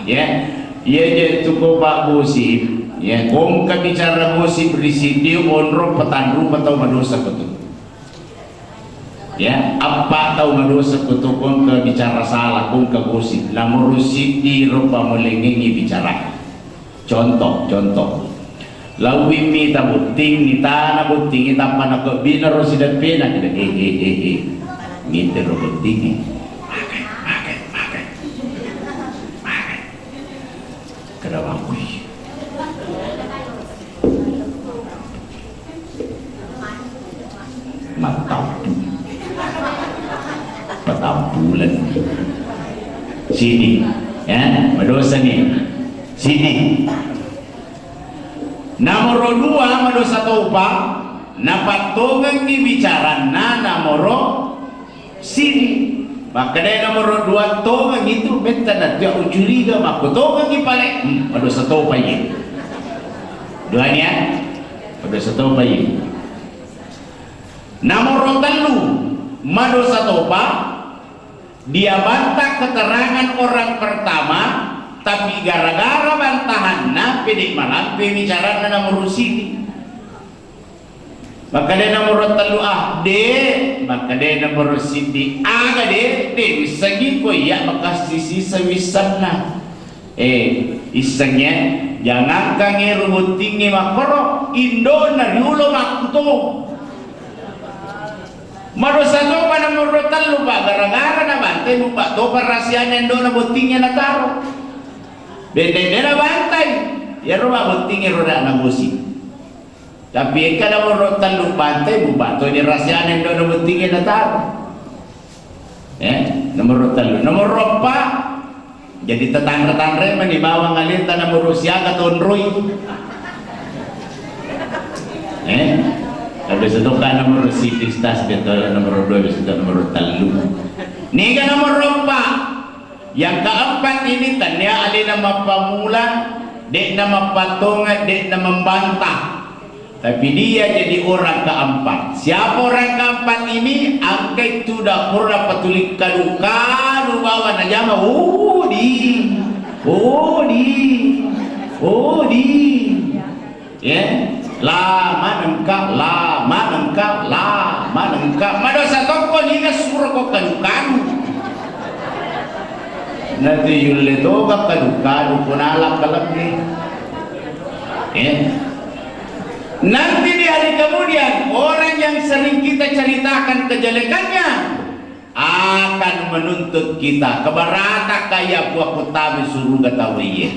ya ia cukup Pak Gosip ya kong bicara gosip risidi onro petanru atau madosa betul ya apa tahu madosa betul kong bicara salah kong ke gosip lamun risidi rupa melengengi bicara contoh lawi mi tabuting ni tanah buting kita mana ke bina rosidat pena kita ngiter buting makan kedawang kui patampulan sini ya madosa nih sini nomor 2 madosa topa napatongan ni bicara na nomor sini maka dari nomor 2 tongan itu benta na dia ujuriga makutongan ni pale madosa topa ini dua ni ya madosa topa ini nomor 3 madosa topa dia bantah keterangan orang pertama tapi gara-gara bantahan na pedik malam bicara na nomor sini maka dia nomor 3 maka dia nomor sini aga de bisa gitu ya maka sisa wisana isengnya jangan kange rubutingi makoro indo na yulo makuto madosa to pa nomor 3 Pak gara-gara na bantay mo pa to parasianya indo na butingnya na taro bende na bantay yaro ba butingnya roda na busi tapi kada nomor 3 bantay mo ba to ni rasianya indo na butingnya na taro nomor 3 nomor 4 jadi tetangga-tetangga manibawa ngalinta na Rusia ka tonroy habis itu kan nomor sitis tas betul nomor 2 habis itu nomor 3 nih kan nomor 4 yang keempat ini tanya alina mapamula dek nama patongan dek nama membantah tapi dia jadi orang keempat siapa orang keempat ini angka itu dapur dapat tulik kadukan bawa najama ya lama nengka madosa toko niga suruh kok kadukan nanti yulle toga kadukan punala kalabni nanti di hari kemudian orang yang sering kita ceritakan kejelekannya akan menuntut kita kebarata kaya buah kutabi suruh gatawiye